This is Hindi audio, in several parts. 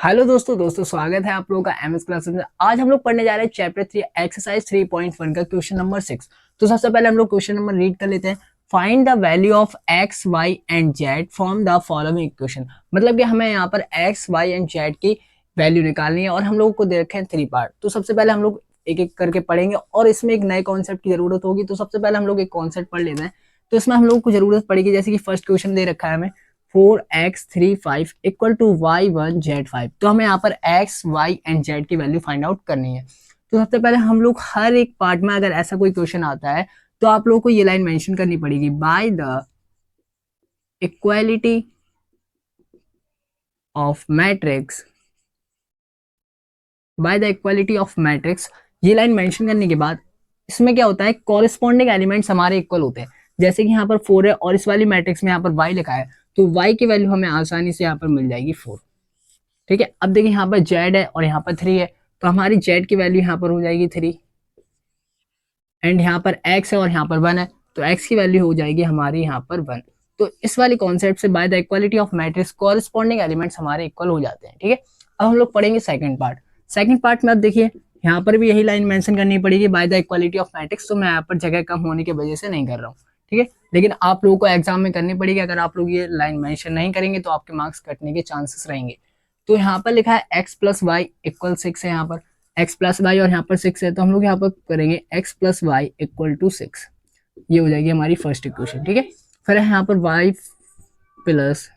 हेलो दोस्तों स्वागत है आप लोगों का एमएस क्लासेस में। आज हम लोग पढ़ने जा रहे हैं चैप्टर 3 एक्सरसाइज 3.1 का क्वेश्चन नंबर 6। तो सबसे पहले हम लोग क्वेश्चन नंबर रीड कर लेते हैं। Find the value of X Y and Z from the following equation. मतलब कि हमें यहाँ पर एक्स वाई एंड जेड की वैल्यू निकालनी है और हम लोगों को दे रखे हैं 3 पार्ट। तो सबसे पहले हम लोग एक एक करके पढ़ेंगे और इसमें एक नए कॉन्सेप्ट की जरूरत होगी। तो सबसे पहले हम लोग एक कॉन्सेप्ट पढ़ लेते हैं। तो इसमें हम लोग को जरूरत पड़ेगी, जैसे कि फर्स्ट क्वेश्चन दे रखा है हमें 4x3 5 इक्वल टू y1z5। तो हमें यहाँ पर x y एंड z की वैल्यू फाइंड आउट करनी है। तो सबसे पहले हम लोग हर एक पार्ट में अगर ऐसा कोई क्वेश्चन आता है तो आप लोगों को ये लाइन मेंशन करनी पड़ेगी, by the equality of matrix. By the equality of matrix ये लाइन मेंशन करने के बाद इसमें क्या होता है, कॉरेस्पॉन्डिंग एलिमेंट्स हमारे इक्वल होते हैं। जैसे कि यहाँ पर 4 है और इस वाली मैट्रिक्स में यहाँ पर y लिखा है, तो y की वैल्यू हमें आसानी से यहाँ पर मिल जाएगी 4। ठीक है, अब देखिए यहाँ पर z है और यहाँ पर 3 है, तो हमारी z की वैल्यू यहाँ पर हो जाएगी 3 एंड यहाँ पर x है और यहाँ पर 1 है, तो x की वैल्यू हो जाएगी हमारी यहाँ पर 1। तो इस वाली कॉन्सेप्ट से by the equality of matrix corresponding elements हमारे इक्वल हो जाते हैं। ठीक है, अब हम लोग पढ़ेंगे सेकंड पार्ट। सेकंड पार्ट में अब देखिए यहाँ पर भी यही लाइन मेंशन करनी पड़ेगी, by the equality of matrix. तो मैं यहाँ पर जगह कम होने की वजह से नहीं कर रहा हूँ। ठीक है, लेकिन आप लोगों को एग्जाम में करनी पड़ेगी। अगर आप लोग ये लाइन मेंशन नहीं करेंगे तो आपके मार्क्स कटने के चांसेस रहेंगे। तो यहाँ पर लिखा है x प्लस वाई इक्वल 6 है, यहाँ पर x प्लस वाई और यहाँ पर 6 है, तो हम लोग यहाँ पर करेंगे x plus Y equal to 6। ये हो जाएगी हमारी फर्स्ट इक्वेशन। ठीक है, फिर यहाँ पर y plus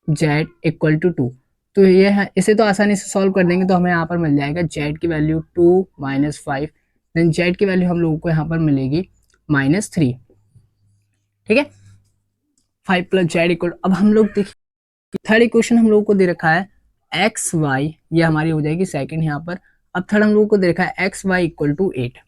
Z equal to 2। तो ये है, इसे तो आसानी से सॉल्व कर देंगे तो हमें यहाँ पर मिल जाएगा z की वैल्यू 2 माइनस 5, देन z की वैल्यू हम लोगों को यहाँ पर मिलेगी -3। ठीक है, 5 प्लस जेड इक्वल, अब हम लोग देखिए थर्ड इक्वेशन हम लोगों को दे रखा है एक्स वाई, ये हमारी हो जाएगी सेकंड यहाँ पर। अब थर्ड हम लोगों को दे रखा है एक्स वाई इक्वल टू 8।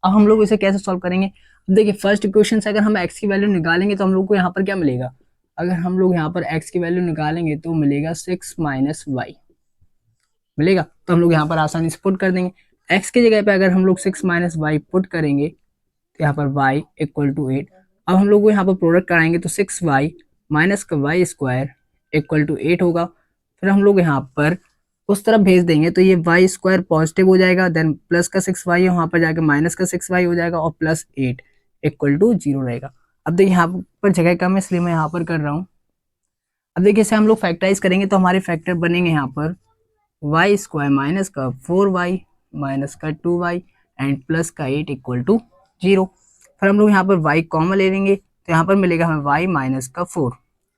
अब हम लोग इसे कैसे सॉल्व करेंगे, अब देखिए फर्स्ट इक्वेशन से अगर हम x की वैल्यू निकालेंगे तो हम लोग को यहाँ पर क्या मिलेगा, अगर हम लोग यहाँ पर x की वैल्यू निकालेंगे तो मिलेगा 6 माइनस वाई मिलेगा। तो हम लोग यहाँ पर आसानी से पुट कर देंगे। x की जगह पे अगर हम लोग 6 माइनस वाई पुट करेंगे तो यहाँ पर y इक्वल टू 8। अब हम लोग को यहाँ पर प्रोडक्ट कराएंगे तो 6y माइनस का वाई स्क्वायर इक्वल टू 8 होगा। फिर हम लोग यहाँ पर उस तरफ भेज देंगे तो ये वाई स्क्वायर पॉजिटिव हो जाएगा, देन प्लस का 6y वहाँ पर जाकर माइनस का 6y हो जाएगा और प्लस 8 इक्वल टू 0 रहेगा। अब देखिए यहाँ पर जगह कम है इसलिए मैं यहाँ पर कर रहा हूँ। अब देखिए इसे हम लोग फैक्टराइज करेंगे तो हमारे फैक्टर बनेंगे यहाँ पर वाई स्क्वायर माइनस का 4y माइनस का 2y एंड प्लस का 8 इक्वल टू 0। फिर हम लोग यहाँ पर y कॉमन ले लेंगे तो यहाँ पर मिलेगा हमें y माइनस का 4।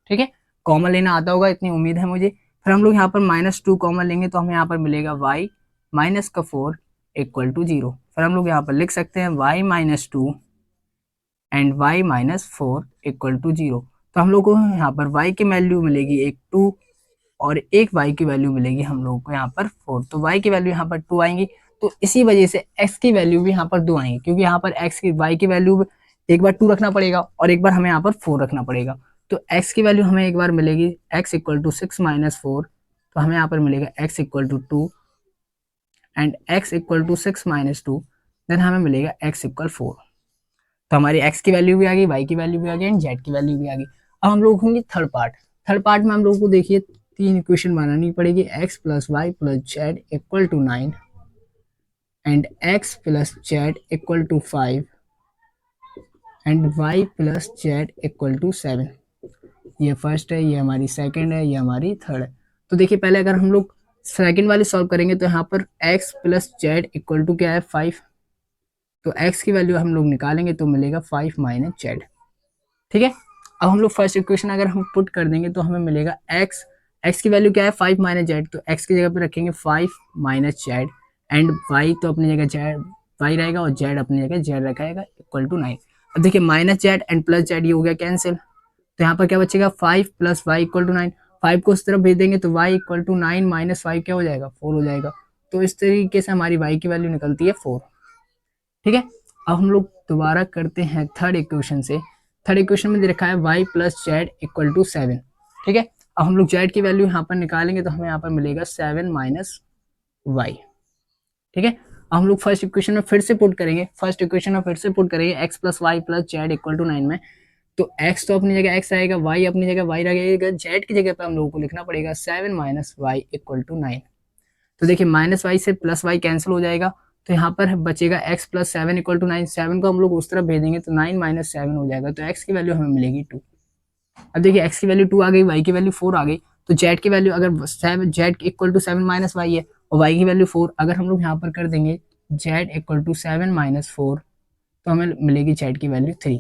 ठीक है, कॉमन लेना आता होगा इतनी उम्मीद है मुझे। फिर हम लोग यहाँ पर -2 कॉमन लेंगे तो हमें यहाँ पर मिलेगा y माइनस का 4 इक्वल टू 0। फिर हम लोग यहाँ पर लिख सकते हैं y minus 2 and y minus 4 equal to 0। तो हम लोग को यहाँ पर y की वैल्यू मिलेगी एक 2 और एक y की वैल्यू मिलेगी हम लोगों को यहाँ पर 4। तो y की वैल्यू यहाँ पर 2 आएंगी, तो इसी वजह से x की वैल्यू भी यहाँ पर 2 आएंगी, क्योंकि यहाँ पर x की y की वैल्यू एक बार 2 रखना पड़ेगा और एक बार हमें यहाँ पर 4 रखना पड़ेगा। तो x की वैल्यू हमें एक बार मिलेगी x इक्वल टू 6 माइनस 4, तो हमें यहाँ पर मिलेगा x equal to 2 and x equal to 6 minus 2, then हमें मिलेगा x इक्वल 4। तो हमारी x की वैल्यू भी आ गई, y की वैल्यू भी आ गई एंड z की वैल्यू भी आ गई। अब हम लोग होंगे थर्ड पार्ट। थर्ड पार्ट में हम लोग को देखिए 3 इक्वेशन बनानी पड़ेगी, x plus Y plus Z equal to 9 and x plus Z equal to 5 and y plus Z equal to 7। ये फर्स्ट है, ये हमारी सेकंड है, ये हमारी थर्ड है। तो देखिए पहले अगर हम लोग सेकंड वाली सॉल्व करेंगे तो यहाँ पर x plus Z equal to क्या है 5, तो x की वैल्यू हम लोग निकालेंगे तो मिलेगा 5 माइनस जेड। ठीक है, अब हम लोग फर्स्ट इक्वेशन अगर हम पुट कर देंगे तो हमें मिलेगा x की वैल्यू क्या है 5 माइनस जेड, तो x की जगह पे रखेंगे 5 माइनस जेड एंड y तो अपनी जगह जेड y रहेगा और z अपनी जगह जेड रखेगा इक्वल टू 9। अब देखिए minus Z and plus Z ये हो गया कैंसिल, तो यहाँ पर क्या बचेगा 5 प्लस वाई इक्वल टू 9। 5 को उस तरफ भेज देंगे तो y इक्वल टू 9 माइनस 5 क्या हो जाएगा 4 हो जाएगा। तो इस तरीके से हमारी y की वैल्यू निकलती है 4। ठीक है, अब हम लोग दोबारा करते हैं थर्ड इक्वेशन से। थर्ड इक्वेशन में दे रखा है y plus Z equal to 7। ठीक है, अब हम लोग z की वैल्यू यहाँ पर निकालेंगे तो हमें यहाँ पर मिलेगा 7 माइनस वाई। ठीक है, अब हम लोग फर्स्ट इक्वेशन में फिर से पुट करेंगे, फर्स्ट इक्वेशन में फिर से पुट करेंगे x plus Y plus Z equal to 9 में। तो x तो अपनी जगह x आएगा, y अपनी जगह y रहेगा, z की जगह पे हम लोगों को लिखना पड़ेगा 7 माइनस वाई इक्वल टू 9। तो देखिए माइनस वाई से प्लस वाई कैंसिल हो जाएगा, तो यहाँ पर बचेगा x प्लस 7 इक्वल टू 9। 7 को हम लोग उस तरफ भेजेंगे तो 9 माइनस 7 हो जाएगा, तो x की वैल्यू हमें मिलेगी 2। अब देखिए x की वैल्यू 2 आ गई, y की वैल्यू 4 आ गई, तो z की वैल्यू अगर 7 z equal to 7 minus Y है और y की वैल्यू 4, अगर हम लोग यहाँ पर कर देंगे z इक्वल टू 7 माइनस 4 तो हमें मिलेगी z की वैल्यू 3।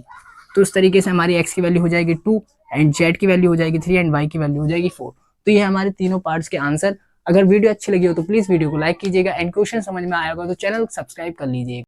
तो उस तरीके से हमारी x की वैल्यू हो जाएगी 2 एंड z की वैल्यू हो जाएगी 3 एंड y की वैल्यू हो जाएगी 4। तो ये हमारे तीनों पार्ट्स के आंसर। अगर वीडियो अच्छी लगी हो तो प्लीज वीडियो को लाइक कीजिएगा एंड क्वेश्चन समझ में आया होगा तो चैनल सब्सक्राइब कर लीजिएगा।